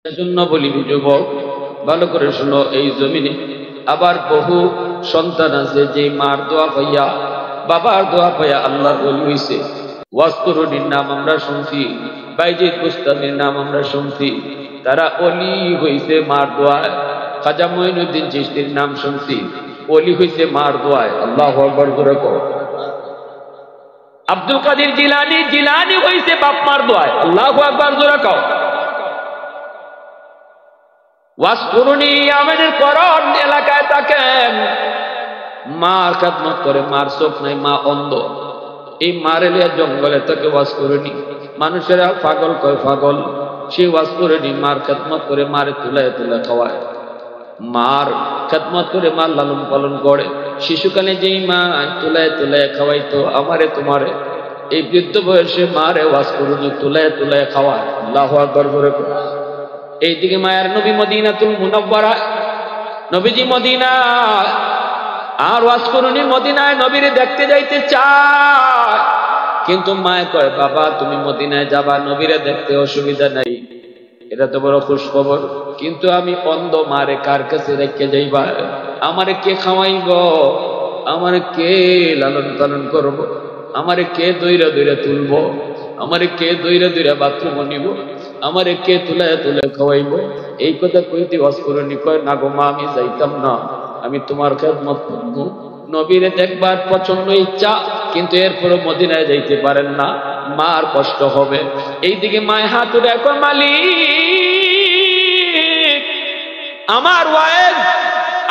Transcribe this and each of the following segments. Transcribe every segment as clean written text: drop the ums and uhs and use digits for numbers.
এজন্য বলি যুবক, ভালো করে শোনো, এই জমিনে আবার বহু সন্তান আছে যে মার দোয়া পাইয়া, বাবার দোয়া পাইয়া আল্লাহর ওলি হইছে। ওয়াজকুরুনির নাম আমরা শুনছি, বাইজিদ বুস্তামির নাম আমরা শুনছি, তারা ওলি হইছে মার দোয়ায়। খাজা মঈনুদ্দিন চিশতির নাম শুনছি, ওলি হইছে মার দোয়ায়। আল্লাহু আকবার করে কও। আব্দুল কাদের জিলানী হইছে বাপ মার দোয়ায়। আল্লাহু আকবার জোরে কও। ওয়াজকুরুনি আমাদের করণ এলাকায় থাকেন, মার খেদমত করে, মার চোখ নাই, মা অন্ধ, এই মারে লিয়া জঙ্গলে থেকে ওয়াজকুরুনি। মানুষেরা পাগল কয় পাগল, সে ওয়াজকুরুনি মার খেদমত করে, মারে তুলায় তুলে খাওয়ায়, মার খেদমত করে, মার লালন পালন করে। শিশুকালে যেই মা তুলায় তুলায় খাওয়াইতো আমারে তোমারে, এই বৃদ্ধ বয়সে মারে ওয়াজকুরুনি তুলায় তুলায় খাওয়ায়। আল্লাহু আকবার করে। এইদিকে মায়ের নবী মদিনাতুল মুনাওয়ারা, নবীজি মদিনা, আর ওয়াজকুরুনি মদিনায় নবীরে দেখতে যাইতে চায়, কিন্তু মায়ে কয় বাবা তুমি মদিনায় যাবা, নবীরে দেখতে অসুবিধা নাই, এটা তো বড় খুশ খবর, কিন্তু আমি অন্ধ, মারে কার কাছে রেখে যাইবা? আমারে কে খাওয়াইব? আমারে কে লালন পালন করব? আমারে কে দইরা দইরা তুলব? আমারে কে দইরা দইরা বাথরুমে নিব? আমারে কে তুলায় তুলে খাওয়াইব? এই কথা কইতে ওয়াজকুরুনি কয় না গো মা, আমি যাইতাম না, আমি তোমার খেদমত করব। নবীরে দেখবার প্রচন্ড ইচ্ছা, কিন্তু এরপরও মদিনায় যাইতে পারেন না, মার কষ্ট হবে। এইদিকে মায়ের হাত উঠে কয় মালিক, আমার ওয়াইফ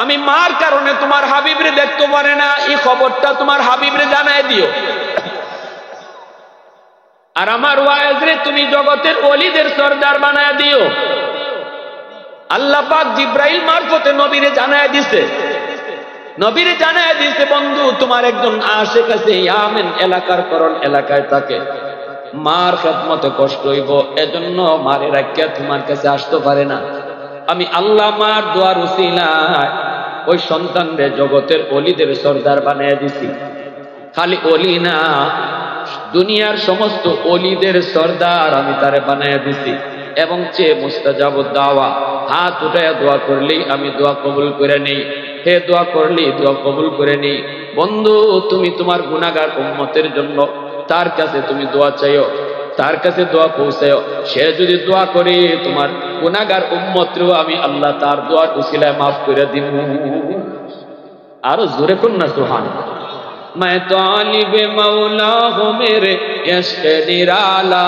আমি মার কারণে তোমার হাবিবরে দেখতে পারে না, এই খবরটা তোমার হাবিবরে জানাই দিও। আর আমার ওয়াইজরে তুমি জগতের ওলিদের সরদার বানায় দিও। আল্লাহ পাক জিব্রাইল মারফতে নবীরে জানায় দিছে, নবীরে জানায় দিছে বন্ধু তোমার একজন আশিক আছে ইয়ামেন এলাকার করণ এলাকায় থাকে, মার খেদমতে কষ্ট হইব, এজন্য মারে রাখিয়া তোমার কাছে আসতে পারে না। আমি আল্লাহ মার দোয়ার উসিলায় ওই সন্তানরে জগতের ওলিদের সরদার বানায় দিছি। খালি ওলি না, দুনিয়ার সমস্ত ওলিদের সরদার আমি তারে বানায় দিছি। এবং চেয়ে মুস্তাজাবুদ দাওয়া, হাত উঠায় দোয়া করলেই আমি দোয়া কবুল করে নেই, হে দোয়া করলেই দোয়া কবুল করে নেই। বন্ধু তুমি তোমার গুনাহগার উম্মতের জন্য তার কাছে তুমি দোয়া চাইও, তার কাছে দোয়া পৌঁছাও। সে যদি দোয়া করে তোমার গুনাহগার উম্মতরেও আমি আল্লাহ তার দোয়ার উসিলায় মাফ করে দিব। আরো জোরে কোন না সুবহানাল্লাহ। मैं तालिब मौला हूँ मेरे इश्क निराला,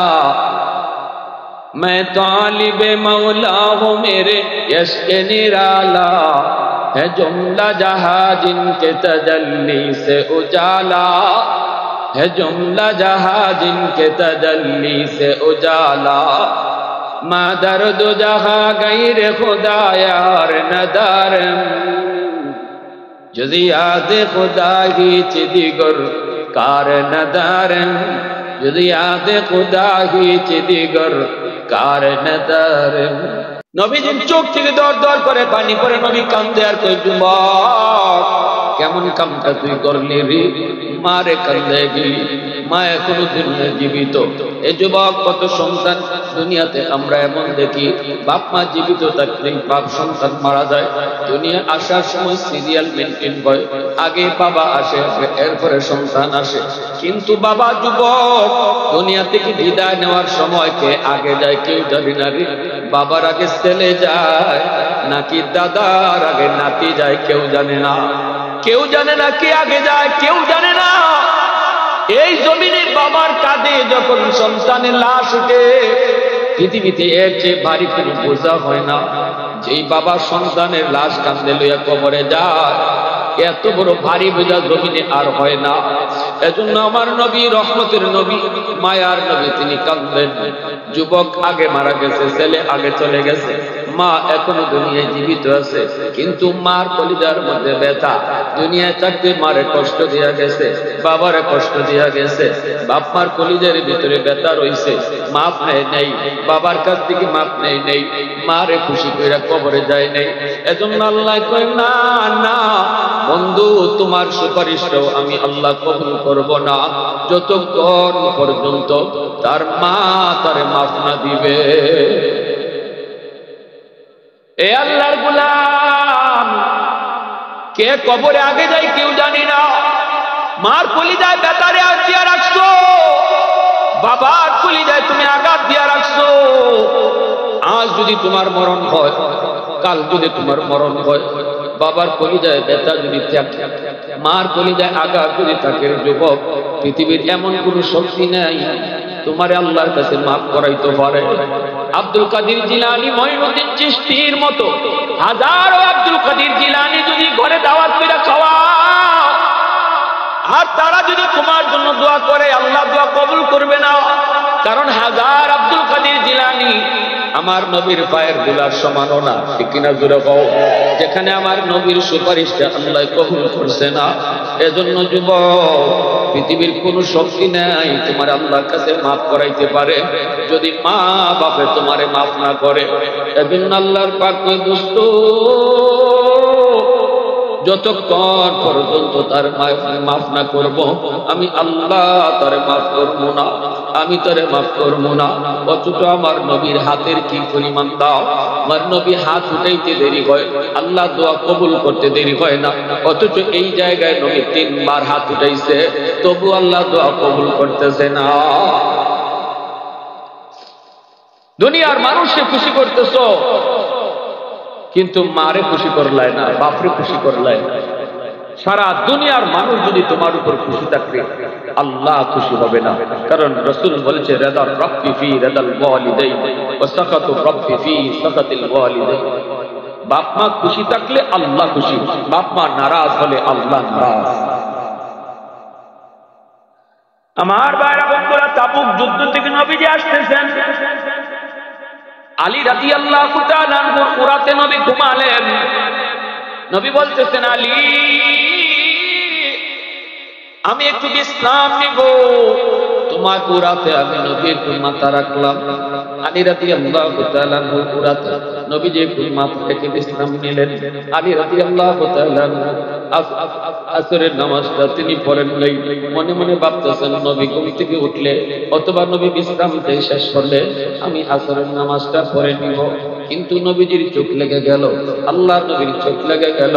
मैं तालिब मौला हूँ मेरे इश्क निराला, है जुमला जहाँ जिनके तजल्ली से उजाला, है जुमला जहाँ जिनके तजल्ली से उजाला, माँ दर्द जहाँ गैर खुदा यार नदारम, যদি আদে খুদা হিচ দিগর কার নদারম, যদি আদে খুদা হিচ দিগর কার নদারম। নবীজির চোখ থেকে দর দর করে পানি পড়ে, নবী কান্দে আর কই যুবক কেমন কামটা তুই করলি রে? মারে কান্দে গি, মা এখনো দুনিয়া জীবিত। এ যুবক কত সন্তান দুনিয়াতে আমরা এমন দেখি, বাপ মা জীবিত থাকলেই বাপ সন্তান মারা যায়। দুনিয়া আসার সময় সিরিয়াল মেনটেন করে, আগে বাবা আসে এরপরে সন্তান আসে, কিন্তু বাবা যুবক দুনিয়া থেকে বিদায় নেওয়ার সময় কে আগে যায় কেউ জানে না রে। বাবার আগে ছেলে যায় নাকি দাদার আগে নাতি যায় কেউ জানে না, কেউ জানে না কে আগে যায় কেউ জানে না। এই জমিনে বাবার কাঁধে যখন সন্তানের লাশ উঠে, পৃথিবীতে এর চেয়ে ভারী কোনো বোঝা হয় না। যেই বাবা সন্তানের লাশ কাঁধে লইয়া কবরে যায়, এত বড় ভারী বোঝা জমিনে আর হয় না। এজন্য আমার নবী, রহমতের নবী, মায়ার নবী, তিনি কাঁদলেন। যুবক আগে মারা গেছে, ছেলে আগে চলে গেছে, মা এখনো দুনিয়ায় জীবিত আছে, কিন্তু মার কলিজার মধ্যে ব্যথা। দুনিয়ায় থাকতে মারে কষ্ট দিয়া গেছে, বাবারে কষ্ট দিয়া গেছে, বাপ মার কলিজার ভিতরে ব্যথা রইছে, মাপ নেই নেই, বাবার কাছ থেকে মাপ নেই নেই, মারে খুশি করে কবরে যায় নেই। এজন্য আল্লাহ কয় না না বন্ধু, তোমার সুপারিশটাও আমি আল্লাহ কবুল করব না যতক্ষণ পর্যন্ত তার মা তারে মাফ না দিবে। এ আল্লাহর গোলাম, কে কবরে আগে যায় কেউ জানি না। মার কলিজায় বেতারে আঘাত দিয়া রাখছো, বাবার কলিজায় তুমি আঘাত দিয়া রাখছো। আজ যদি তোমার মরণ হয়, কাল যদি তোমার মরণ হয়, বাবার কলিজায় ব্যথা যদি থাকে, মার কলিজায় আঘাত যদি থাকে, যুবক, পৃথিবীর এমন কোন শক্তি নাই তোমারে আল্লাহর কাছে মাফ করাইতে পারে। আব্দুল কাদের জিলানী, মঈনুদ্দিন চিশতির মতো হাজারো আব্দুল কাদের জিলানী যদি ঘরে দাওয়াত করে খাওয়া, আর তারা যদি তোমার জন্য দোয়া করে, আল্লাহ দোয়া কবুল করবে না। কারণ হাজার আব্দুল কাদের জিলানী আমার নবীর পায়ের ধুলার সমানও না, ঠিক কিনা জোরে কও। যেখানে আমার নবীর সুপারিশটা আল্লাহ কবুল করছে না, এজন্য যুবক, পৃথিবীর কোন শক্তি নাই তোমার আল্লাহর কাছে মাফ করাইতে পারে যদি মা বাপে তোমারে মাফ না করে। এজন্য আল্লাহর পাক কয়, দোস্ত, যতক্ষণ পর্যন্ত তার মাফ না করব, আমি আল্লাহ তারে মাফ করবো না, আমি তারে মাফ করবো না। অথচ আমার নবীর হাতের কি পরিমাণ দাও। আমার নবী হাত উঠাইতে দেরি হয়, আল্লাহ দোয়া কবুল করতে দেরি হয় না। অথচ এই জায়গায় নবী 3 বার হাত উঠাইছে, তবু আল্লাহ দোয়া কবুল করতেছে না। দুনিয়ার মানুষকে খুশি করতেছো, কিন্তু মারে খুশি করলাই না, বাপরে খুশি করলাই না। সারা দুনিয়ার মানুষ যদি তোমার উপর খুশি থাকে, আল্লাহ খুশি হবে না। কারণ রাসূল বলেছে, রাদার রাব্বি ফি রাদাল ওয়ালিদাইন ওয়া সাকাতু রাব্বি ফি সাকাতিল ওয়ালিদাইন। বাপ মা খুশি থাকলে আল্লাহ খুশি, বাপ মা নারাজ হলে আল্লাহ নারাজ। আমার ভাইরা বন্ধুরা, তাবুক যুদ্ধ থেকে নবীজি আসতেছেন। আলী রাদিয়াল্লাহু তাআলা আনহু কুরাতে নবী ঘুমালেন। নবী বলতেছেন, আলী, আমি একটু বিশ্রাম নিব। তোমার কুরাতে আমি নবী একটু মাথা রাখলাম। আলী রাদিয়াল্লাহু তাআলা আনহু কুরাতে নবীজি একটু মাথা রেখে বিশ্রাম নিলেন। আলী রাদিয়াল্লাহু তাআলা আসরের নামাজটা তিনি পড়েন নাই। মনে মনে ভাবতেছেন, নবী ঘুম থেকে উঠলে অথবা নবী বিশ্রাম থেকে শেষ করলে আমি আসরের নামাজটা পড়ে নিব। কিন্তু নবীজির চোখ লেগে গেল, আল্লাহ নবীর চোখ লেগে গেল।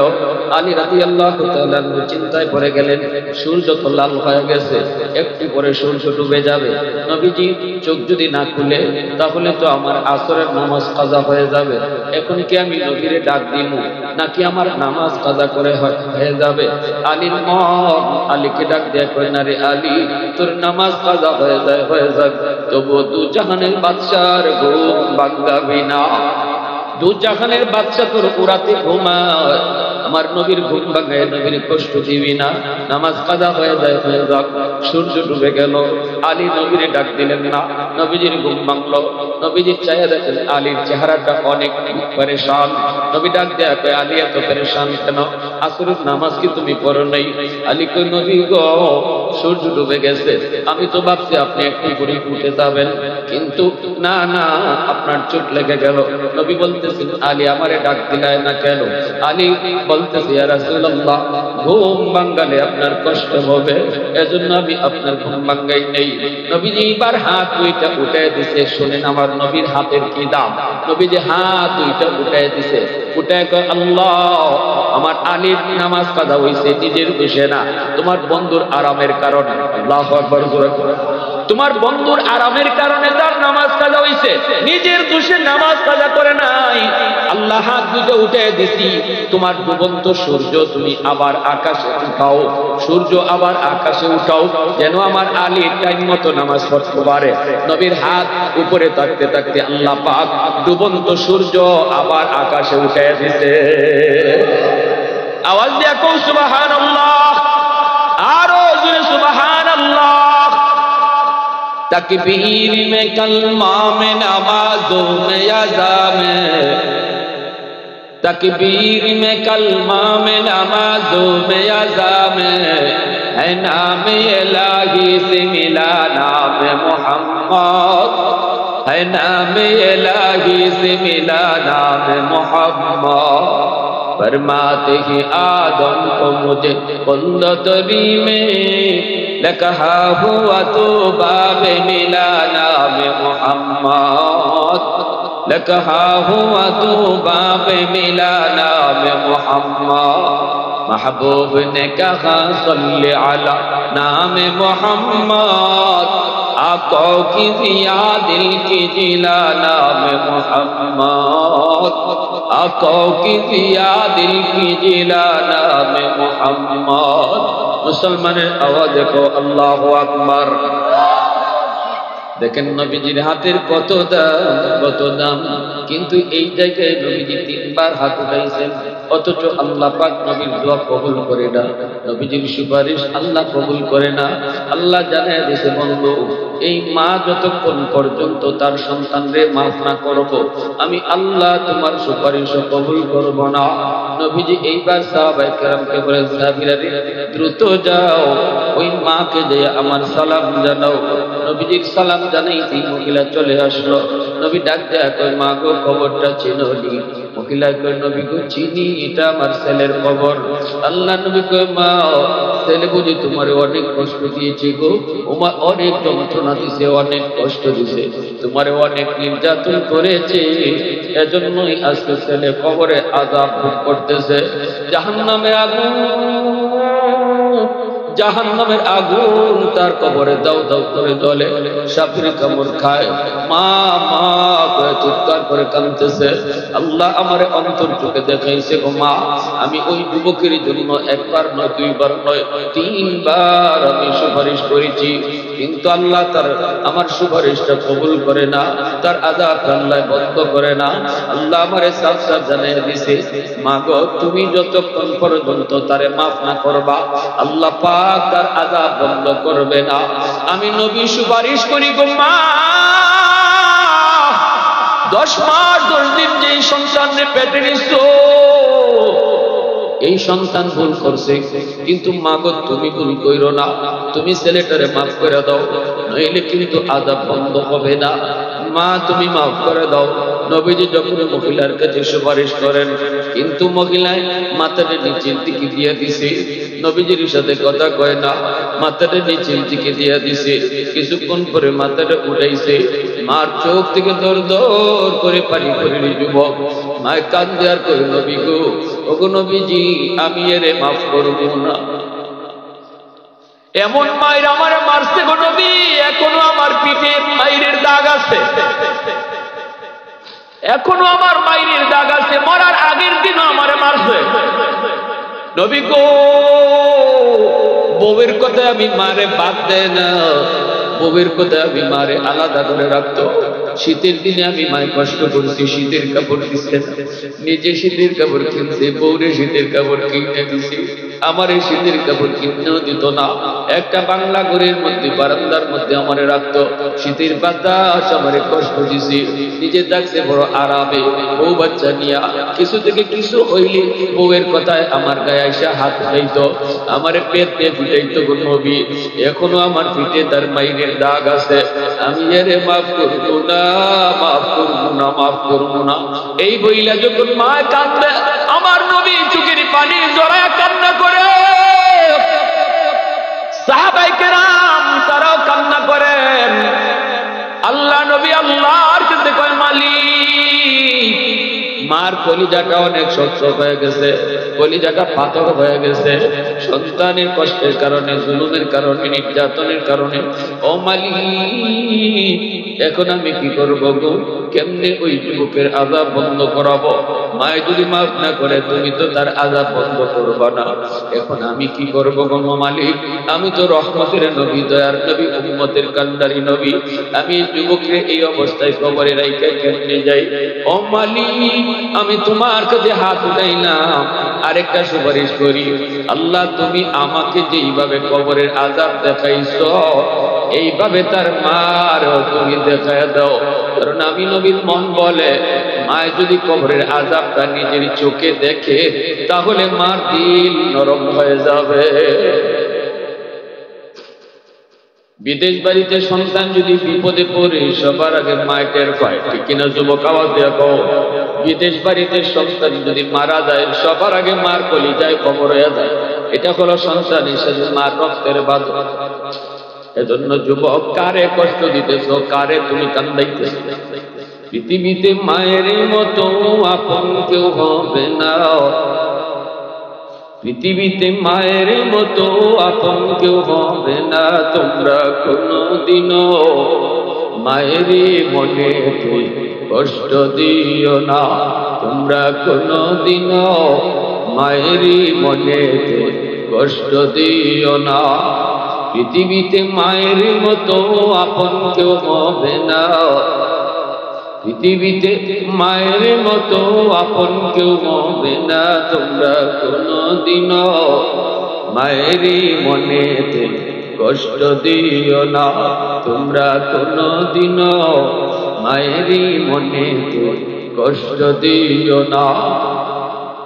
আলী রাদিয়াল্লাহু তাআলা চিন্তায় পড়ে গেলেন, সূর্য তো লাল হয়ে গেছে, একটু পরে সূর্য ডুবে যাবে। নবীজি চোখ যদি না খুলে, তাহলে তো আমার আসরের নামাজ কাজা হয়ে যাবে। এখন কি আমি নবীরে ডাক দিব, নাকি আমার নামাজ কাজা করে হয়ে যাবে? আলীর মন আলীকে ডাক দিয়ে কয়, না রে আলী, তোর নামাজ কাজা হয়ে যাবে, তবুও দু জাহানের বাদশার ঘুম ভাঙাবি না। দু জাহানের বাদশা তোর পুরাতে ঘুমায়, আমার নবীর ঘুম ভাঙায় নবীর কষ্ট দিবি না। নামাজ কাজা হয়ে যাক। সূর্য ডুবে গেল, আলী নবীরে ডাক দিলেন না। নবীজির ঘুম ভাঙলো। নবীজি চাইয়া দেখেন আলীর চেহারাটা অনেক পরেশান। নবী ডাক দেয়া কয়, আলী এত পরেশান কেন? আসরের নামাজ কি তুমি পড়ো নাই? আলী কয়, নবী গো, সূর্য ডুবে গেছে, আমি তো ভাবছি আপনি একটু করে উঠে যাবেন, কিন্তু না না, আপনার চোট লেগে গেল। নবী বলতেছেন, আলী আমারে ডাক দিলায় না কেন? আলী বলতেছে, ইয়া রাসূলুল্লাহ, ঘুম ভাঙালে আপনার কষ্ট হবে, এজন্য আমি আপনার ঘুম ভাঙাই নেই। নবীজি এবার হাত দুইটা উঠায় দিছে। শুনেন আমার নবীর হাতের কি দাম। নবীজি হাত দুইটা উঠায় দিছে, উঠায় কয়, আল্লাহ, আমার আলীর নামাজ কাজা হইছে নিজের দোষে না, তোমার বন্ধুর আরামের কারণে। আল্লাহু আকবার। তোমার বন্ধুর আরামের কারণে তার নামাজ কাজা হইছে, নিজের দোষে নামাজ কাজা করে নাই। আল্লাহ হাত দুটো উঠে দিছি, তোমার ডুবন্ত সূর্য তুমি আবার আকাশে উঠাও, সূর্য আবার আকাশে উঠাও, যেন আমার আলী টাইম মতো নামাজ পড়তে পারে। নবীর হাত উপরে থাকতে থাকতে আল্লাহ পাক ডুবন্ত সূর্য আবার আকাশে উঠে দিছে। আওয়াজ দিয়া কও সুবহানাল্লাহ, আরো জোরে সুবহানাল্লাহ। तकबीर में कलमा में नमाजों में अज़ा में, तकबीर में कलमा में नमाजों में अज़ा में, है नाम इलाही से मिला नाम मोहम्मद, है नाम इलाही से मिला नाम मोहम्मद। फरमाते ही आदम को मुझे कुंदतरी में लकहा हुआ तो बाब मिला नाम मोहम्मद, लकहा हुआ तू बाप मिला नाम मोहम्मद महबूब ने कहा सल्ले अला नाम मोहम्मद आंखों की जिया दिल की जिला नाम मोहम्मद आंखों की जिया दिल की जिला नाम मोहम्मद मुसलमाনের आवाज देखो अल्लाहु আকবার দেখেন নবীজির হাতের কত দাম কিন্তু এই জায়গায় নবীজি তিনবার হাত উঠাইছেন অথচ আল্লাহ পাক নবীর দোয়া কবুল করে না নবীজির সুপারিশ আল্লাহ কবুল করে না আল্লাহ জানায় দিয়েছে বন্ধু এই মা যতক্ষণ পর্যন্ত তার সন্তানরে মাফ না করব আমি আল্লাহ তোমার সুপারিশ কবুল করব না নবীজি এইবার সাহাবায়ে কেরামকে বলেন সাহাবীরা দ্রুত যাও ওই মাকে যে আমার সালাম জানাও নবীজির সালাম জানাইতে মহিলা চলে আসলো নবী ডাক দেয়া কই মা গো খবরটা চিনোনি মহিলা কই নবী গো চিনি এটা আমার ছেলের খবর আল্লাহ নবী কই মা ছেলে বুঝি তোমার অনেক কষ্ট দিয়েছে গো তোমার অনেক যন্ত্রণা দিয়েছে অনেক কষ্ট দিয়েছে তোমার অনেক নির্যাতন করেছে এজন্যই আজকে ছেলে কবরে আযাব ভোগ করতেছে জাহান্নামে আগুন জাহান্নামের আগুন তার কবরে দাও দাও করে জ্বলে সাপের কামড় খায় মা মা করে চিৎকার করে কাঁদতেছে আল্লাহ আমারে অন্তর চোখে দেখাইছে ও মা আমি ওই যুবকের জন্য একবার নয় দুইবার নয় তিনবার আমি সুপারিশ করেছি কিন্তু আল্লাহ তার আমার সুপারিশটা কবুল করে না তার আযাব আল্লাহ বন্ধ করে না আল্লাহ আমারে সাফ সাফ জানিয়ে দিয়েছে মা গো তুমি যতক্ষণ পর্যন্ত তারে মাফ না করবা আল্লাহ পাক তার আযাব বন্ধ করবে না আমি নবী সুপারিশ করি গো মা 10 মাস 10 দিন যে সন্তানের পেটে নিছো এই সন্তান ভুল করছে কিন্তু মা গো তুমি ভুল কইরো না তুমি ছেলেটারে মাফ করে দাও নইলে কিন্তু আযাব বন্ধ হবে না মা তুমি মাফ করে দাও নবীজি যখন মহিলার কাছে সুপারিশ করেন কিন্তু মহিলায় মাথাটা নিচের দিকে দিয়ে দিছে নবীজির সাথে কথা কয় না মাথাটা নিচের দিকে দিয়ে দিছে কিছুক্ষণ পরে মাথাটা উঠাইছে মার চোখ থেকে দর দর করে পানি পড়ে যুবক মায় কাঁদে আর কই নবী গো ওগো নবীজি আমি এরে মাফ করব না এমন মায়ের আমারে মারছে গো নবী এখনো আমার পিঠে মায়ের দাগ আছে এখনো আমার মায়ের দাগ আছে মরার আগের দিনও আমারে মারছে নবী গো বউয়ের কথা আমি মারে বাদ দেয় না বউয়ের কথা আমি মারে আলাদা করে রাখতো শীতের দিনে আমি মায় কষ্ট করছি শীতের কাপড় দিচ্ছে না নিজে শীতের কাপড় কিনছে বউরে শীতের কাপড় কিনে দিছি আমার এই শীতের কাপড় কিনেও দিত না একটা বাংলা ঘরের মধ্যে বারান্দার মধ্যে আমারে রাখতো শীতের বাতাস আমারে কষ্ট দিছি নিজে থাকছে বড় আরামে বউ বাচ্চা নিয়া কিছু থেকে কিছু হইলে বউয়ের কথায় আমার গায়ে এসে হাত উঠাইতো আমারে পেট দিয়ে ফুটাইতো গো নবী এখনো আমার পিঠে তার মাইনের দাগ আছে আমি এরে মাফ করবো না মাফ করবো না মাফ করবো না এই বইলা যখন মা কাঁদবে আমার নবী চোখের পানি জড়ায় কান্না করে সাহাবায়ে কেরাম তারাও কান্না করেন আল্লাহ নবী আল্লাহর কাছে কয় মালিক মার কলিজাটা অনেক শক্ত হয়ে গেছে কলিজাটা পাথর হয়ে গেছে সন্তানের কষ্টের কারণে জুলুমের কারণে নির্যাতনের কারণে ও মালিক এখন আমি কি করবো গো কেমনে ওই যুবকের আযাব বন্ধ করাবো মায় যদি মাফ না করে তুমি তো তার আযাব বন্ধ করবা না এখন আমি কি করবো গো মালিক আমি তো রহমতের নবী দয়ার নবী উম্মতের কান্ডারি নবী আমি যুবককে এই অবস্থায় কবরে রাইখা কেমনে যাই ও মালিক আমি তোমার কাছে হাত উঠাইলাম আরেকটা সুপারিশ করি আল্লাহ তুমি আমাকে যেইভাবে কবরের আযাব দেখাইছো এইভাবে তার মার তুমি দেখায় দাও কারণ আমি নবীর মন বলে মায় যদি কবরের আযাবটা নিজের চোখে দেখে তাহলে মার দিল নরম হয়ে যাবে বিদেশ বাড়িতে সন্তান যদি বিপদে পড়ে সবার আগে মায় টের পায় ঠিক কিনা যুবক আওয়াজ দিয়ে কও বিদেশ বাড়িতে সন্তান যদি মারা যায় সবার আগে মার কলিজায় খবর হয়ে যায় এটা হলো সন্তান হিসেবে মার রক্তের বাঁধন এজন্য যুবক কারে কষ্ট দিতেছ কারে তুমি কান্দাইতেছ পৃথিবীতে মায়ের মতো আপন কেউ হবে না, পৃথিবীতে মায়ের মতো আপন কেউ হবে না। তোমরা কোনদিনও মায়েরই মনেতে কষ্ট দিও না, তোমরা কোনদিনও মায়েরই মনেতে কষ্ট দিও না। পৃথিবীতে মায়ের মতো আপন কেউ হবে না, পৃথিবীতে মায়ের মতো আপন কেউ হবে না। তোমরা কোনদিনও মায়েরই মনেতে কষ্ট দিও না, তোমরা কোনদিনও মায়েরই মনেতে কষ্ট দিও না।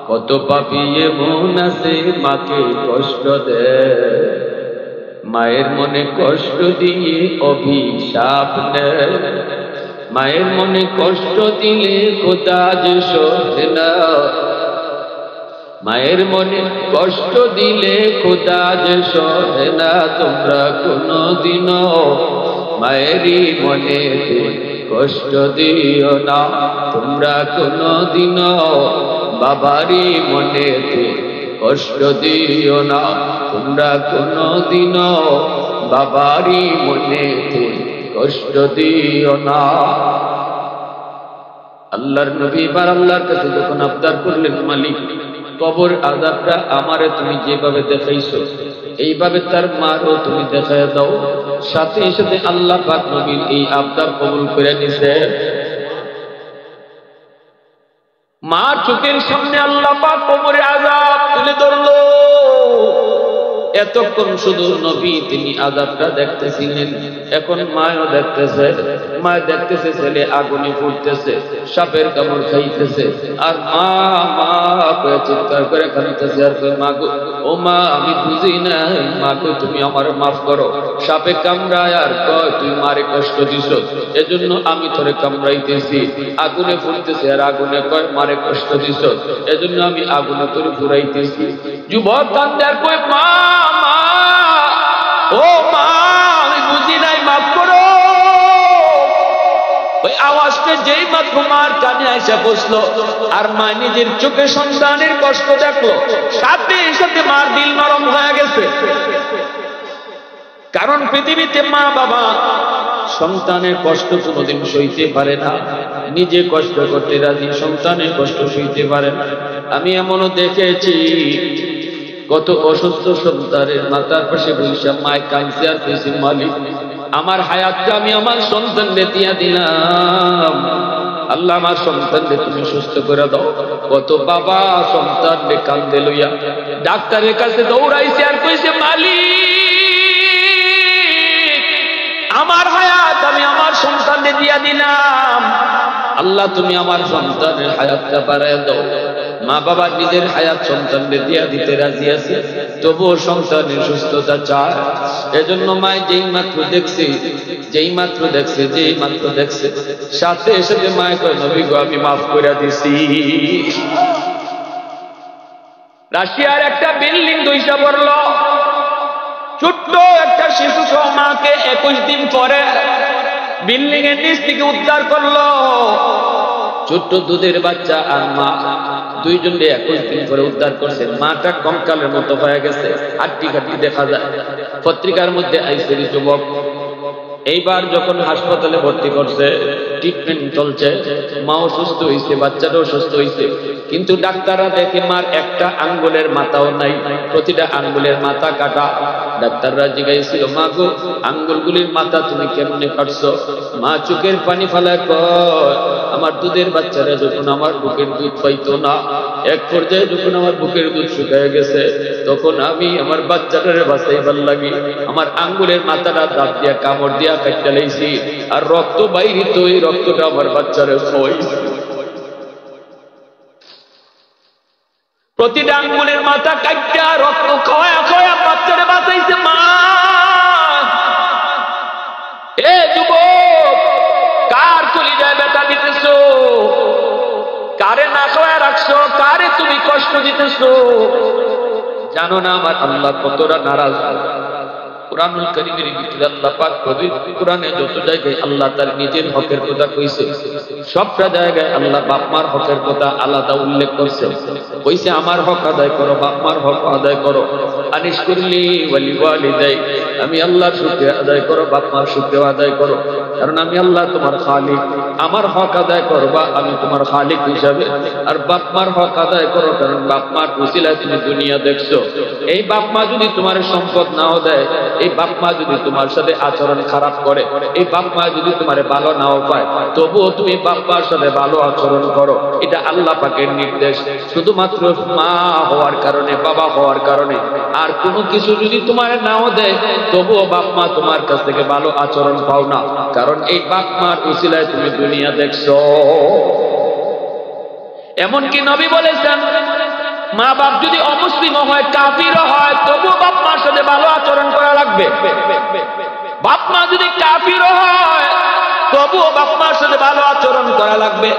কত পাপী এমন আছে মাকে কষ্ট দেয়, মায়ের মনে কষ্ট দিয়ে অভিশাপ নেয়। মায়ের মনে কষ্ট দিলে খোদা যে সহে না, মায়ের মনে কষ্ট দিলে খোদা যে সহে না। তোমরা কোনদিনও মায়েরই মনেতে কষ্ট দিও না, তোমরা কোনদিনও বাবারই মনেতে কষ্ট দিও না, তোমরা কোনদিনও বাবারই মনেতে কষ্ট দিও না। আল্লাহর নবী এবার আল্লাহর কাছে যখন আবদার করলেন, মালিক কবর আযাবটা আমারে তুমি যেভাবে দেখাইছো এইভাবে তার মারও তুমি দেখায় দাও। সাথে সাথে আল্লাহ পাক নবীর এই আবদার কবুল করে নিছে। মা চোখের সামনে আল্লাহ পাক কবরে আযাব তুলে ধরলো। এতক্ষণ শুধু নবী তিনি আযাবটা দেখতেছিলেন, এখন মাও দেখতেছে। মা দেখতেছে ছেলে আগুনে ফুটতেছে, সাপের কামড় খাইতেছে, আর মা মা করে চিৎকার করে কাঁদতেছে আর কই, মা গো, ও মা আমি বুঝি না, মা গো তুমি আমার মাফ করো। সাপে কামড়ায় আর কয় তুই মারে কষ্ট দিছ, এজন্য আমি তোরে কামড়াইতেছি। আগুনে ফুটতেছে আর আগুনে কয় মারে কষ্ট দিছ, এজন্য আমি আগুনে তোরে পুরাইতেছি। যুবক কান্দে আর কয়, মা মা, ও মা আমি বুঝি নাই, মাফ করো। ওই আওয়াজটা যেই মাত্র মার কানে এসে বসলো আর মা নিজের চোখে সন্তানের কষ্ট দেখলো, সাথে সাথে মার দিল নরম হয়ে গেছে। কারণ পৃথিবীতে মা বাবা সন্তানের কষ্ট কোনোদিন সইতে পারে না, নিজে কষ্ট করতে রাজি, সন্তানের কষ্ট সইতে পারে না। আমি এমনও দেখেছি কত অসুস্থ সন্তানের মাথার পাশে বৈশা মায় কাঁদছে আর কইছে, মালিক আমার হায়াতটা আমি আমার সন্তানকে দিয়া দিলাম, আল্লাহ আমার সন্তানকে তুমি সুস্থ করে দাও। কত বাবা সন্তানকে কান্দে লইয়া ডাক্তারের কাছে দৌড়াইছে আর কইছে, মালিক আমার হায়াত আমি আমার সন্তানকে দিয়া দিলাম, আল্লাহ তুমি আমার সন্তানের হায়াতটা বাড়ায় দাও। মা বাবা নিজের হায়াত সন্তানদের দিয়া দিতে রাজি আছে, তবুও সন্তানের সুস্থতা চায়। এজন্য মায় যেই মাত্র দেখছে সাথে সাথে মায় কয়, নবী গো আমি মাফ করে দিছি। রাশিয়ার একটা বিল্ডিং ধইসা পড়ল, ছোট্ট একটা শিশু সহ মাকে 21 দিন পরে বিল্ডিং এর নিচ থেকে উদ্ধার করলো। ছোট্ট দুধের বাচ্চা আর মা দুইজনকে 21 দিন পরে উদ্ধার করছে। মাটা কঙ্কালের মতো হয়ে গেছে, হাড্ডি কাটি দেখা যায়। পত্রিকার মধ্যে আইছে যুবক এইবার যখন হাসপাতালে ভর্তি করছে, ট্রিটমেন্ট চলছে, মাও সুস্থ হয়েছে, বাচ্চাটাও সুস্থ হয়েছে, কিন্তু ডাক্তাররা দেখে মার একটা আঙ্গুলের মাথাও নাই, প্রতিটা আঙ্গুলের মাথা কাটা। ডাক্তাররা জিজ্ঞাসা, মা গো আঙ্গুলগুলির মাথা তুমি কেমনে কাটছো? মা চোখের পানি ফেলায় কয়, আমার দুধের বাচ্চারা যখন আমার বুকের দুধ পাইতো না, এক পর্যায়ে যখন আমার বুকের দুধ শুকিয়ে গেছে, তখন আমি আমার বাচ্চাটারে বাঁচাইবার লাগি আমার আঙ্গুলের মাথাটা দাঁত দিয়া কামড় দিয়া কাটতে লাইছি, আর রক্ত বাইরিত, এই রক্তটা আমার বাচ্চারে খাওয়াইছি। প্রতিটা আঙ্গুলের মাথা কাটটা রক্ত খাওয়া খাওয়া বাচ্চারে বাঁচাইছে মা। এ যুবক, কার কলিজায় ব্যথা দিতেছো? কারে না খাওয়া রাখছো? কারে তুমি কষ্ট দিতেছো? জানো না আমার আল্লাহ কতটা নারাজ? কুরআনুল কারীমের ভিতরে আল্লাহ পাক পবিত্র কুরআনে যত জায়গায় আল্লাহ তার নিজের হকের কথা কইছে, সবটা জায়গায় আল্লাহ বাপ মার হকের কথা আলাদা উল্লেখ করছে। কইছে আমার হক আদায় করো, বাপ মার হক আদায় করো। আনিশকুরলি ওয়ালি ওয়ালিদাই, আমি আল্লাহর শুকরিয়া আদায় করো, বাপ মার শুকরিয়া আদায় করো, কারণ আমি আল্লাহ তোমার খালিক। আমার হক আদায় করবা, আমি তোমার খালিক হিসাবে। আর বাপ মার হক আদায় করো, কারণ বাপ মার উসিলায় তুমি দুনিয়া দেখছো। এই বাপ মা যদি তোমার সম্পদ নাও দেয়, এই বাপ মা যদি তোমার সাথে আচরণ খারাপ করে, এই বাপ মা যদি তোমার ভালো নাও পায়, তবুও তুমি বাপ মার সাথে ভালো আচরণ করো। এটা আল্লাহ পাকের নির্দেশ। শুধুমাত্র মা হওয়ার কারণে, বাবা হওয়ার কারণে আর কোনো কিছু যদি তোমার নাও দেয়, তবুও বাপ মা তোমার কাছ থেকে ভালো আচরণ পাও না, কারণ এই বাপ মার উসিলায় তুমি দুনিয়া দেখছো। এমনকি নবী বলেছেন, মা বাপ যদি অমুসলিম হয়, কাফির হয়, তবু বাপ মার সাথে ভালো আচরণ করা লাগবে। বাপ মা যদি কাফির হয়, তবুও বাপ মার সাথে ভালো আচরণ করা লাগবে,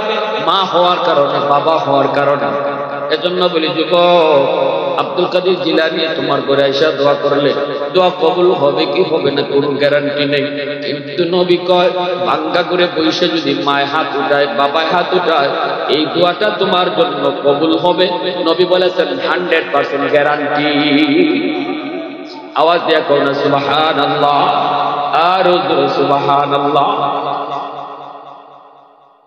মা হওয়ার কারণে, বাবা হওয়ার কারণে। এজন্য বলি যুবক, আব্দুল কাদের জিলানী তোমার ঘরে আইসা দোয়া করলে দোয়া কবুল হবে কি হবে না কোনো গ্যারান্টি নেই। কিন্তু নবী কয়, ভাঙ্গা করে বসে যদি মায় হাত উঠায়, বাবায় হাত উঠায়, এই দোয়াটা তোমার জন্য কবুল হবে। নবী বলেছেন 100% গ্যারান্টি। আওয়াজ দিয়া কও না সুবহানাল্লাহ, আর সুবহানাল্লাহ।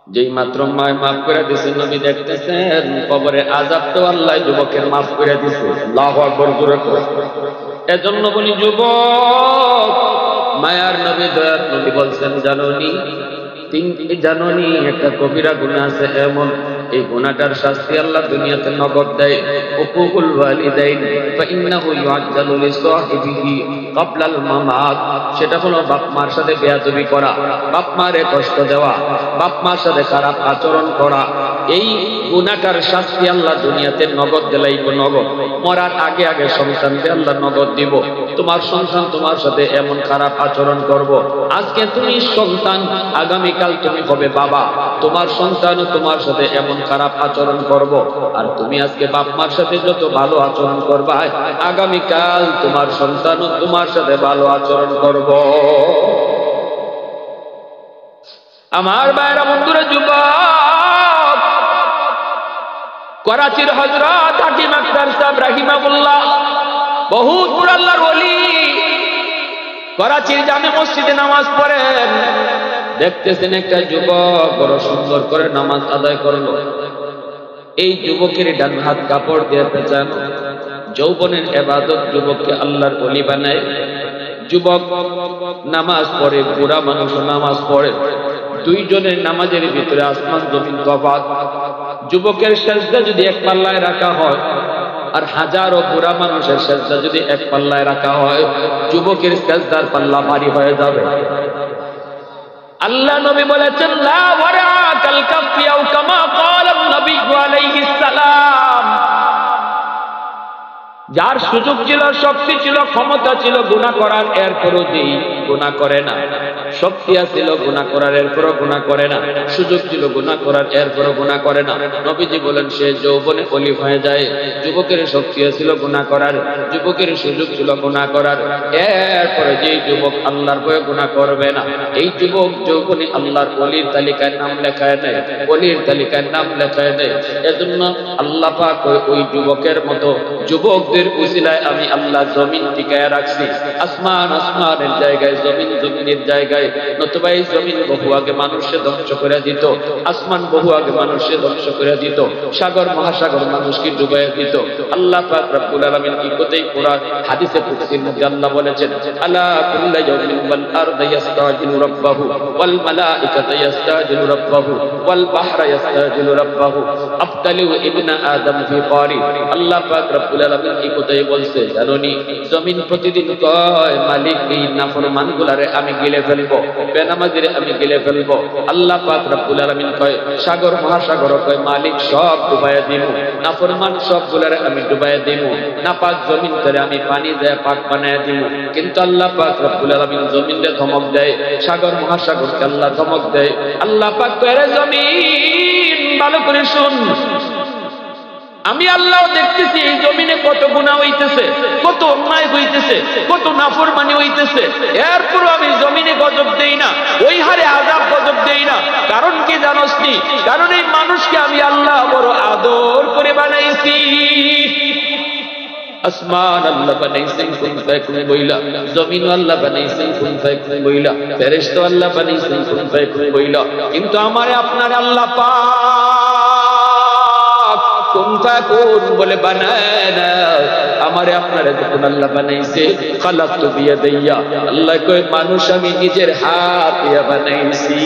যেই মাত্র মায় মাফ করে দিছে, নবী দেখতেছেন কবরে আযাব তো আল্লাহ যুবকের মাফ করে দিছে। আল্লাহু আকবার জোরে করে। এজন্য বলি যুবক, মায়ার নবী, দয়ার নবী বলছেন, জানোনি একটা কবিরা গুনাহ আছে এমন, এই গুনাহটার শাস্তি আল্লাহ দুনিয়াতে নগদ দেয়। উকুকুল ওয়ালিদাইন ফাইন্নাহু ইউআজ্জালু লিসাহিবিহি ক্বাবলাল মামাত। সেটা হলো বাপ মার সাথে বেয়াদবি করা, বাপ মারে কষ্ট দেওয়া, বাপ মার সাথে খারাপ আচরণ করা। এই গুনাহটার শাস্তি আল্লাহ দুনিয়াতে নগদ দিলাইব, নগদ। মরার আগে আগে সন্তানকে আল্লাহ নগদ দিব। তোমার সন্তান তোমার সাথে এমন খারাপ আচরণ করব, আজকে তুমি সন্তান, আগামীকাল তুমি হবে বাবা, তোমার সন্তান তোমার সাথে এমন খারাপ আচরণ করব। আর তুমি আজকে বাপ মার সাথে যত ভালো আচরণ করবা, আগামীকাল তোমার সন্তান তোমার সাথে ভালো আচরণ করব। আমার ভাইরা বন্ধুরা, যুবক, করাচির হযরত হাকিম আখতার সাহেব রাহিমাহুল্লাহ, বহুত বড় আল্লাহর ওলি, করাচির জামে মসজিদে নামাজ পড়েন। দেখতেছেন একটা যুবক বড় সুন্দর করে নামাজ আদায় করলো। এই যুবকের ডান হাত কাপড় দিয়ে পেঁচানো। যৌবনের ইবাদত যুবককে আল্লাহর ওলি বানায়। যুবক নামাজ পড়ে, বুড়া মানুষ নামাজ পড়ে। দুইজনের নামাজের ভিতরে আসমান জমিন তফাৎ। যুবকের সেজদা যদি এক পাল্লায় রাখা হয়, আর হাজারো বুড়া মানুষের সেজদা যদি এক পাল্লায় রাখা হয়, যুবকের সেজদার পাল্লা ভারী হয়ে যাবে। আল্লাহ নবী বলেছেন, লা ওয়ারা কাল কাফি আও কামা ক্বালা নবী আলাইহিস সালাম। যার সুযোগ ছিল, শক্তি ছিল, ক্ষমতা ছিল গুনাহ করার, এরপরও যেই গুনাহ করে না। শক্তি ছিল গুনাহ করার, এরপরও গুনাহ করে না। সুযোগ ছিল গুনাহ করার, এরপরও গুনাহ করে না। নবীজি বলেন, সে যৌবনে ওলি হয়ে যায়। যুবকের শক্তি ছিল গুনাহ করার, যুবকের সুযোগ ছিল গুনাহ করার, এরপরে যেই যুবক আল্লাহর ভয়ে গুনাহ করবে না, এই যুবক যৌবনে আল্লাহর ওলির তালিকায় নাম লেখায় নেয়, ওলির তালিকায় নাম লেখায় নেয়। এজন্য আল্লাহ পাক ওই যুবকের মতো যুবকদের উসিলায় আমি আল্লাহ জমিন টিকায় রাখছি। আসমান আসমানের জায়গায়, জমিন জমিনের জায়গায়। নতুবা এই জমিন বহু আগে মানুষে ধ্বংস করে দিত, আসমান বহু আগে মানুষে ধ্বংস করে দিত, সাগর মহাসাগর মানুষকে ডুবাই দিত। আল্লাহ পাক রব্বুল আলামিন কি কোথায় পুরা হাদিসে কুদসির মধ্যে আল্লাহ বলেছেন, আলা কুল্লা ইয়াউমিন ওয়াল আরদু ইস্তাজিলু রাব্বাহু ওয়াল মালাইকাতু ইস্তাজিলু রাব্বাহু ওয়াল বাহরা ইস্তাজিলু রাব্বাহু আফতালু ইবনা আদম ফি ক্বারি। আল্লাহ পাক রব্বুল আলামিন কি কোথায় বলছে জানোনি? জমিন প্রতিদিন কয়, মালিক এই নাফরমানগুলারে আমি গিলে ফেলবো, বেনামাজিরে আমি গিলে ফেলবো। আল্লাহ পাক রব্বুল আলামিন কয়, সাগর মহাসাগর কয়, মালিক সব ডুবাইয়া দিব, নাফরমান সবগুলারে আমি ডুবাইয়া দিব, নাপাক জমিন করে আমি পানি দেয় পাক বানাইয়া দিব। কিন্তু আল্লাহ পাক রব্বুল আলামিন জমিনে ধমক দেয়, সাগর মহাসাগরকে আল্লাহ ধমক দেয়। আল্লাহ পাক কয়, রে জমিন ভালো করে শুন, আমি আল্লাহ দেখতেছি এই জমিনে কত গুনাহ হইতেছে, কত অন্যায় হইতেছে, কত নাফরমানি হইতেছে, এরপর আমি জমিনে গজব দেই না, ওই হারে আযাব গজব দেই না। কারণ কি জানোস নি? কারণ এই মানুষকে আমি আল্লাহ বড় আদর করে বানাইছি। আসমান আল্লাহ বানাইছেন কুন ফায়াকুন বইলা, জমিন আল্লাহ বানাইছেন কুন ফায়াকুন বইলা, ফেরেশতা আল্লাহ বানাইছেন কুন ফায়াকুন বইলা। কিন্তু আমারে আপনারে আল্লাহ পাক কুন ফায়াকুন বলে বানায় না। আমারে আপনারে যখন আল্লাহ বানাইছে খালাকতু বিয়াদাইয়া, আল্লাহ কয় মানুষ আমি নিজের হাত দিয়ে বানাইছি।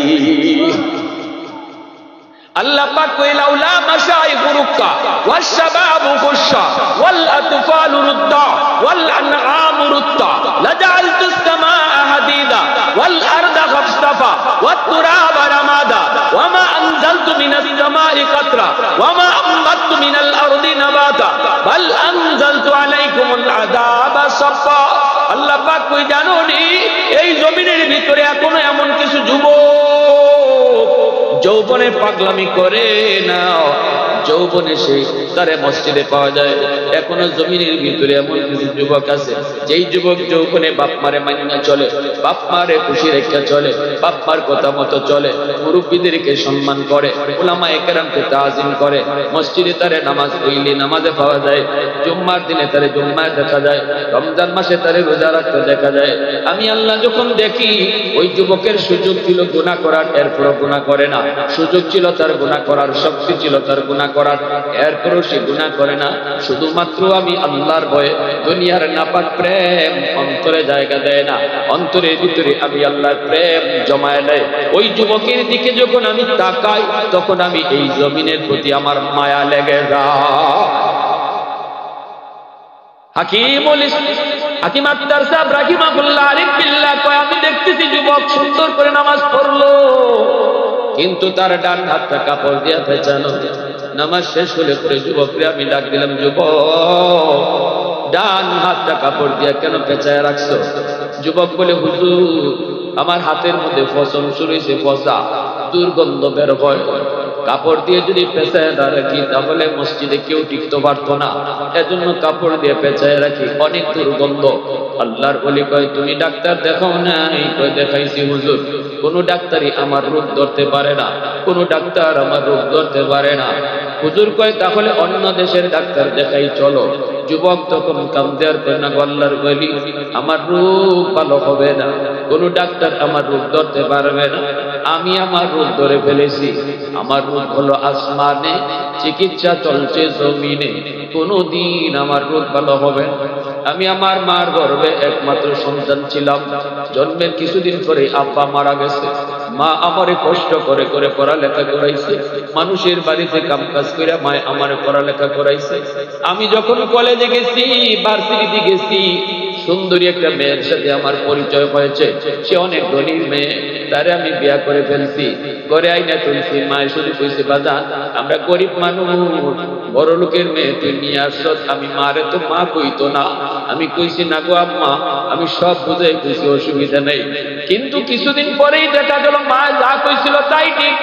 আল্লাহ পাক কই লাউলা মাশাইখু রুক্কা ওয়াশ শাবাবু খুশা ওয়াল আতফালু রুদ্দা ওয়াল আনআমু রুত্তা লাজালতুস সামাআ হাদিদা ওয়াল আরদা খাফসাফা ওয়াত তুরাবা রামাদা ওয়ামা আনজালতু মিনাস সামাই কাতরা ওয়ামা আমবাতু মিনাল আরদি নাবাতা বাল আনজালতু আলাইকুমুল আযাবা সাফা। আল্লাহ পাক কই জানো নি এই জমিনের ভিতরে এখনো এমন কিছু যুবক যৌবনে পাগলামি করে না, যৌবনে সে তারে মসজিদে পাওয়া যায়। এখনো জমিনের ভিতরে এমন কিছু যুবক আছে যেই যুবক যৌবনে বাপ মারে মাইনা চলে, বাপ মারে খুশি রেখা চলে, বাপ মার কথা মতো চলে, মুরব্বীদেরকে সম্মান করে, উলামায়ে কেরামকে তাজিম করে, মসজিদে তারে নামাজ পড়লে নামাজে পাওয়া যায়, জুম্মার দিনে তারে জুম্মায় দেখা যায়, রমজান মাসে তারে রোজা রাখতে দেখা যায়। আমি আল্লাহ যখন দেখি ওই যুবকের সুযোগ ছিল গুনাহ করার, এরপরও গুনাহ করে না, সুযোগ ছিল তার গুনাহ করার, শক্তি ছিল তার গুনাহ করার, এরপরও সে গুনাহ করে না। শুধুমাত্র আমি আল্লাহর ভয়ে দুনিয়ার নাপাক প্রেম অন্তরে জায়গা দেয় না, অন্তরের ভিতরে আমি আল্লাহর প্রেম জমায় নেয়। ওই যুবকের দিকে যখন আমি তাকাই তখন আমি এই জমিনের প্রতি আমার মায়া লেগে যায়। হাকিম আক্তার সাহেব রাহিমাহুল্লাহ আরিফ বিল্লাহ কয় আমি দেখতেছি যুবক সুন্দর করে নামাজ পড়লো, কিন্তু তার ডান হাতটা কাপড় দিয়া পেঁচানো। নামাজ শেষ হলে পরে যুবকরে আমি ডাক দিলাম, যুবক ডান হাতটা কাপড় দিয়া কেন পেঁচায় রাখছো? যুবক বলে, হুজুর আমার হাতের মধ্যে ফসল শুরু হয়েছে, ফসা দুর্গন্ধ বের হয়, কাপড় দিয়ে যদি পেঁচায় না রাখি তাহলে মসজিদে কেউ টিকতে পারতো না, এজন্য কাপড় দিয়ে পেঁচায় রাখি, অনেক দুর্গন্ধ। আল্লাহর ওলি কয় তুমি ডাক্তার দেখাও নাই? কয় দেখাইছি হুজুর, কোন ডাক্তারই আমার রোগ ধরতে পারে না, কোন ডাক্তার আমার রোগ ধরতে পারে না। হুজুর কয় তাহলে অন্য দেশের ডাক্তার দেখাই চলো। যুবক তখন কান্দে আর কয় না আল্লাহর ওলি আমার রোগ ভালো হবে না, কোন ডাক্তার আমার রোগ ধরতে পারবে না, আমি আমার রোগ ধরে ফেলেছি। আমার রোগ হলো আসমানে, চিকিৎসা চলছে জমিনে, কোনদিন আমার রোগ ভালো হবে না। আমি আমার মার গর্ভে একমাত্র সন্তান ছিলাম, জন্মের কিছুদিন পরে আব্বা মারা গেছে। মা আমারে কষ্ট করে করে পড়ালেখা করাইছে, মানুষের বাড়িতে কামকাজ করে মায় আমারে পড়ালেখা করাইছে। আমি যখন কলেজে গেছি, ভার্সিটিতে গেছি, সুন্দরী একটা মেয়ের সাথে আমার পরিচয় হয়েছে, সে অনেক ধনীর মেয়ে, তারে আমি বিয়া করে ফেলছি, ঘরে আইনা তুলছি। মায়ের শুধু কইছে বাজান আমরা গরিব মানুষ, বড় লোকের মেয়ে তুই নিয়ে আসছ। আমি মারে তো মা কইতো না, আমি কইছি না গো আম্মা, আমি সব বুঝাই কইছি, অসুবিধা নেই। কিন্তু কিছুদিন পরেই দেখা গেল মা যা কইছিল তাই ঠিক।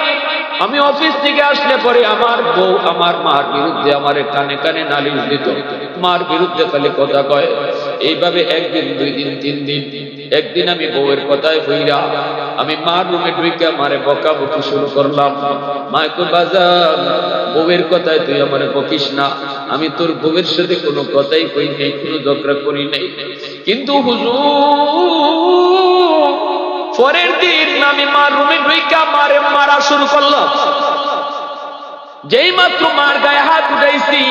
আমি অফিস থেকে আসলে পরে আমার বউ আমার মার বিরুদ্ধে আমার কানে কানে নালিশ দিত, মার বিরুদ্ধে খালি কথা কয়। এইভাবে একদিন, দুই দিন, তিন দিন। একদিন আমি বউয়ের কথায় হইয়া আমি মার রুমে ঢুইকা মারে বকাবকি শুরু করলাম। মা কই বাজান বউয়ের কথায় তুই আমারে বকিস না, আমি তোর বউয়ের সাথে কোনো কথাই কই নাই, কোনো ঝগড়া করি নাই। কিন্তু হুজুর পরের দিন আমি মার রুমে ঢুইকা মারে মারা শুরু করলাম। যেই মাত্র মার গায়ে হাত উঠাইছি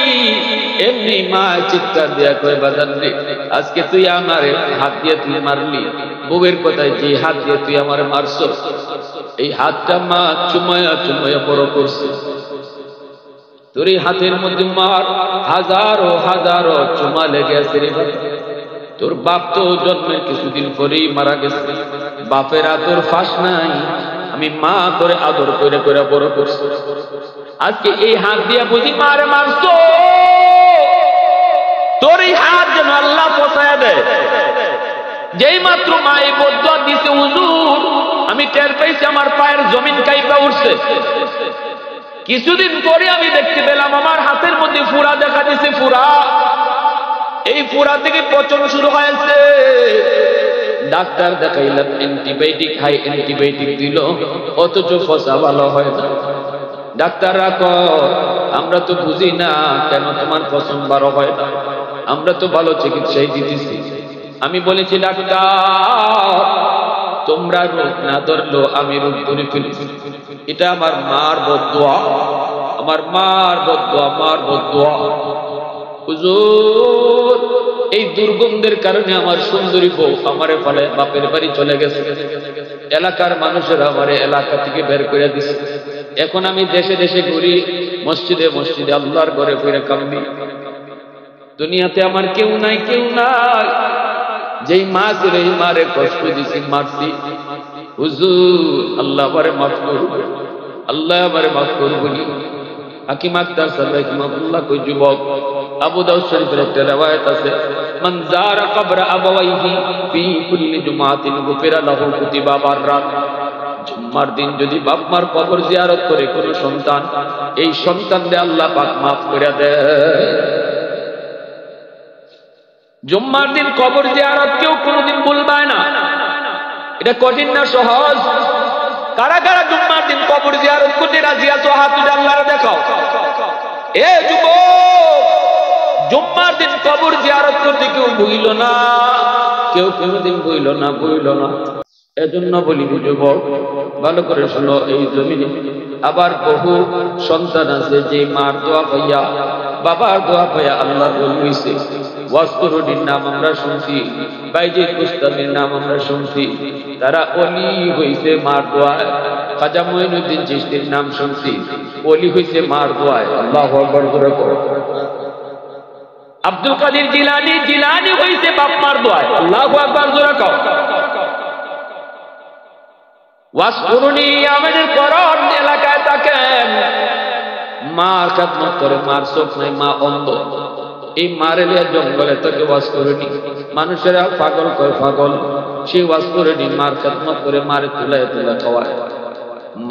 এমনি মা চিৎকার দিয়া কয় বাজান রে আজকে তুই আমার হাত দিয়ে তুই মারলি, বউয়ের কথায় যে হাত দিয়ে তুই আমার মারছ, এই হাতটা মা চুমায়া চুমায়া বড় করছে। তোর এই হাতের মধ্যে মার হাজারো হাজারো চুমা লেগে আছে রে। তোর বাপ তো জন্মের কিছুদিন পরেই মারা গেছে, বাপের আদর ফাঁস নাই, আমি মা করে আদর করে করে বড় করছি। আজকে এই হাত দিয়া বুঝি মারে মারছ, তোর এই হাত যেন আল্লাহ পচায়া দেয়। যেই মাত্র মা এই বদুয়া দিছে হুজুর, আমি টের পাইছি আমার পায়ের জমিন কাইপা উঠছে। কিছুদিন পরে আমি দেখতে পেলাম আমার হাতের মধ্যে পুরা আল্লাহ দেখা দিছে ফুরা, এই ফুরা থেকে পচন শুরু হয়েছে। ডাক্তার দেখাইলাম, অ্যান্টিবায়োটিক হাই অ্যান্টিবায়োটিক দিল, অথচ ফসা ভালো হয় না। ডাক্তার রাখো, আমরা তো বুঝি না কেন তোমার পছন ভালো হয় না, আমরা তো ভালো চিকিৎসাই দিতেছি। আমি বলেছি ডাক্তার, তোমরা রোগ না ধরলো আমি রোগ ধরে ফেলেছি। এটা আমার মার বদদোয়া, আমার মার বদদোয়া, মার বদদোয়া। হুজুর, এই দুর্গন্ধের কারণে আমার সুন্দরী বউ আমারে ফলে বাপের বাড়ি চলে গেছে, এলাকার মানুষেরা আমারে এলাকা থেকে বের করে দিছে। এখন আমি দেশে দেশে ঘুরি, মসজিদে মসজিদে আল্লাহর ঘরে ফিরে কামবি। দুনিয়াতে আমার কেউ নাই, কেউ নাই। যেই মা ছিল এই মারে কষ্ট দিছি, মারছি। হুজুর, আল্লাহ আমারে মাফ করুন, আল্লাহ আমারে মাফ করুন। হাকিম আক্তার সাহেব রাহিমাহুল্লাহ কই যুবক, আবু দাউদ শরীফের একটা riwayat আছে, মান যারা কবর আবাওয়াইহি ফি কুল্লি জুমাতিন গুফিরা লাহু কুতিবা বাররাত। জুম্মার দিন যদি বাপ মার কবর জিয়ারত করে কোন সন্তান, এই সন্তানকে আল্লাহ পাক মাফ করে দেয়। জুম্মার দিন কবর জিয়ারত কেউ কোনদিন ভুলবে না। এটা কঠিন না সহজ? কারা কারা জুম্মার দিন কবর জিয়ারত করতে রাজি আছো? হাত তুলে আল্লাহর দেখাও। এ যুবক, জুম্মার দিন কবর জিয়ারত করতে কেউ ভুইল না, কেউ কোনদিন ভুইল না, ভুইল না। এজন্য বলি যুবক, ভালো করে শোনো, এই জমিনে আবার বহু সন্তান আছে যে মার দোয়া পাইয়া, বাবার দোয়া পাইয়া আল্লাহর ওলি হইছে। ওয়াসকুরুনির নাম আমরা শুনছি, বাইজিদ বুস্তামির নাম আমরা শুনছি, তারা ওলি হইছে মার দোয়ায়। খাজা মঈনুদ্দিন চিশতির নাম শুনছি, ওলি হইছে মার দোয়ায়। আল্লাহু আকবার করে করো। আব্দুল কাদের জিলানী, জিলানী হইছে বাপ মার দোয়ায়। আল্লাহু আকবার জোরে কও। ওয়াসকুরুনি আমাদের করণ এলাকায় থাকেন, মার খেদমত করে, মার চোখ নাই, মা অন্ধ, এই মারে লিয়া জঙ্গলে তাকে ওয়াজ করেনি। মানুষেরা পাগল করে, পাগল, সে ওয়াজ করেনি, মার খেদমত করে, মারে তুলায় তুলে খাওয়ায়,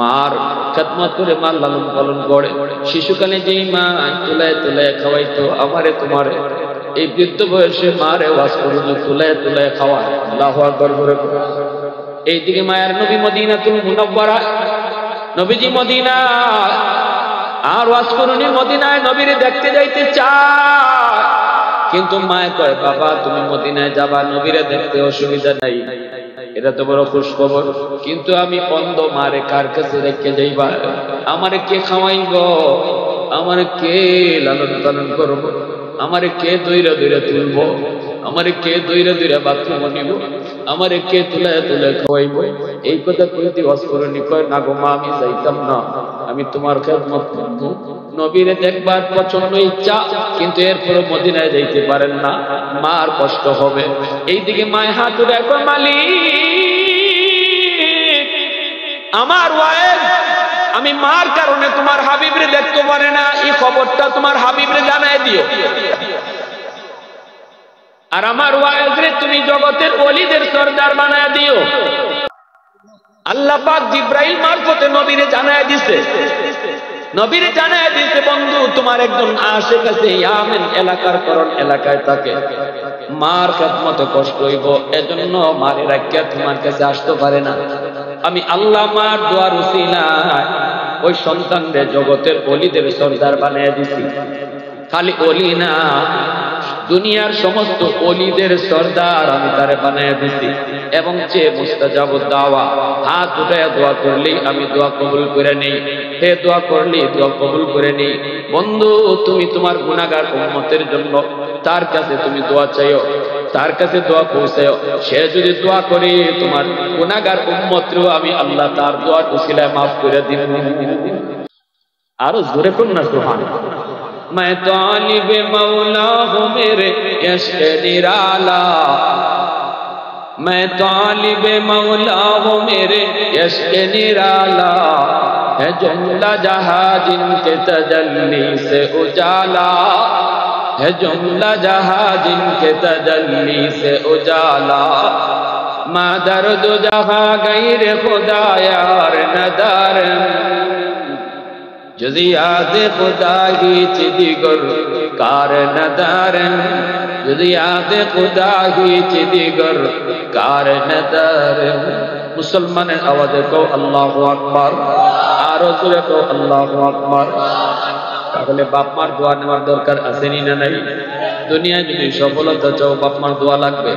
মার খেদমত করে, মার লালন পালন করে। শিশুকালে যেই মা তুলায় তুলায় খাওয়াইতো আমারে তোমারে, এই বৃদ্ধ বয়সে মারে ওয়াজ করেনি, তুলায় তুলায় খাওয়ায়। আল্লাহু আকবার করে। এইদিকে মায়ের নবী মদিনাতুল মুনাওয়ারা, নবীজি মদিনা, আর ওয়াজ করুনি মদিনায় নবীরে দেখতে যাইতে চায়, কিন্তু মায় কয় বাবা তুমি মদিনায় যাবা, নবীরে দেখতে অসুবিধা নাই, এটা তো বড় খুশ খবর, কিন্তু আমি অন্ধ, মারে কার কাছে রেখে যাইবা? আমারে কে খাওয়াইব? আমারে কে লালন পালন করব? আমারে কে দইরা দইরা তুলব? আমারে কে দইরা দইরা বাথরুম নিব? আমারে কে তুলায় তুলে খাওয়াইব? এই কথা কইতে ওয়াজ করুনি কয় না গো মা, আমি যাইতাম না, আমি তোমার খেদমত করব। নবীরে দেখবার পছন্দ ইচ্ছা, কিন্তু এরপরে মদিনায় যাইতে পারেন না, মার কষ্ট হবে। এইদিকে মায় হাত উঠে কয় মালিক, আমার ওয়াইফ, আমি মার কারণে তোমার হাবিবরে দেখতে পারে না, এই খবরটা তোমার হাবিবরে জানায় দিও। আর আমার ওয়াইফরে তুমি জগতের ওলিদের সরদার বানায় দিও। আল্লাহ পাক জিব্রাইল মারফতে নবীরে জানায় দিছে, নবীরে জানায় দিছে বন্ধু তোমার একজন আশিক আছে ইয়ামেন এলাকার করণ এলাকায় থাকে, মার খেদমতে কষ্ট হইব, এজন্য মারে রাখিয়া তোমার কাছে আসতে পারে না। আমি আল্লাহ মার দোয়ার উসিলায় ওই সন্তানরে জগতের ওলিদের সরদার বানায় দিছি। খালি ওলি না, দুনিয়ার সমস্ত ওলিদের সরদার আমি তারে বানায় দিছি। এবং যে মুস্তাজাব দাওয়া, হাত উঠায় দোয়া করলেই আমি দোয়া কবুল করে নেই, হে দোয়া করলেই দোয়া কবুল করে নেই। বন্ধু তুমি তোমার গুনাহগার উম্মতের জন্য তার কাছে তুমি দোয়া চাইও, তার কাছে দোয়া পৌঁছাও। সে যদি দোয়া করে তোমার গুনাহগার উম্মতও আমি আল্লাহ তার দোয়ার উসিলায় মাফ করে দিব। আরো জোরে করুন না সুবহানাল্লাহ। मैं तालिब मौला हूँ मेरे इश्क़ निराला, मैं तालिब मौला हूँ मेरे इश्क़ निराला, है जुमला जहाँ जिनके तजल्ली से उजाला, है जुमला जहाँ जिनके तजल्ली से उजाला, माँ दर्द जहाँ गैर खुदा यार नदार, যদি আদে খুদাহি চিদিগর কার নদারেন, যদি আদে খুদাহি চিদিগর কার নদারেন। মুসলমানের আওয়াজে কও আল্লাহু আকবার, আরো জোরে কও আল্লাহু আকবার। তাহলে বাপ মার দোয়া নেওয়ার দরকার আসেনি না নাই? দুনিয়ায় যদি সফলতা চাও বাপ মার দোয়া লাগবে,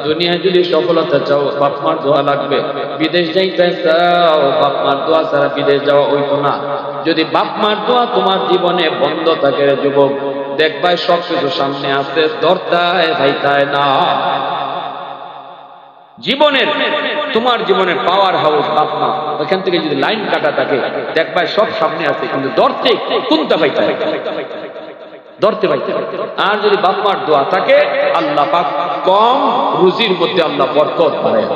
দুনিয়ায় যদি সফলতা চাও বাপ মার দোয়া লাগবে। বিদেশ যাইতে চাও বাপ মার দোয়া ছাড়া বিদেশ যাওয়া হইতো না। যদি বাপ মার দোয়া তোমার জীবনে বন্ধ থাকে রে যুবক, দেখবাই সবকিছু সামনে আসতে দরতায় ভাইতায় না। জীবনের তোমার জীবনের পাওয়ার হাউস বাপ মা, ওইখান থেকে যদি লাইন কাটা থাকে দেখবাই সব সামনে আছে, কিন্তু ধরতে কোনটা পাইতে ধরতে পাইতে। আর যদি বাপ মার দোয়া থাকে আল্লাহ পাক কম রুজির মধ্যে আল্লাহ বরকত বাড়ায়।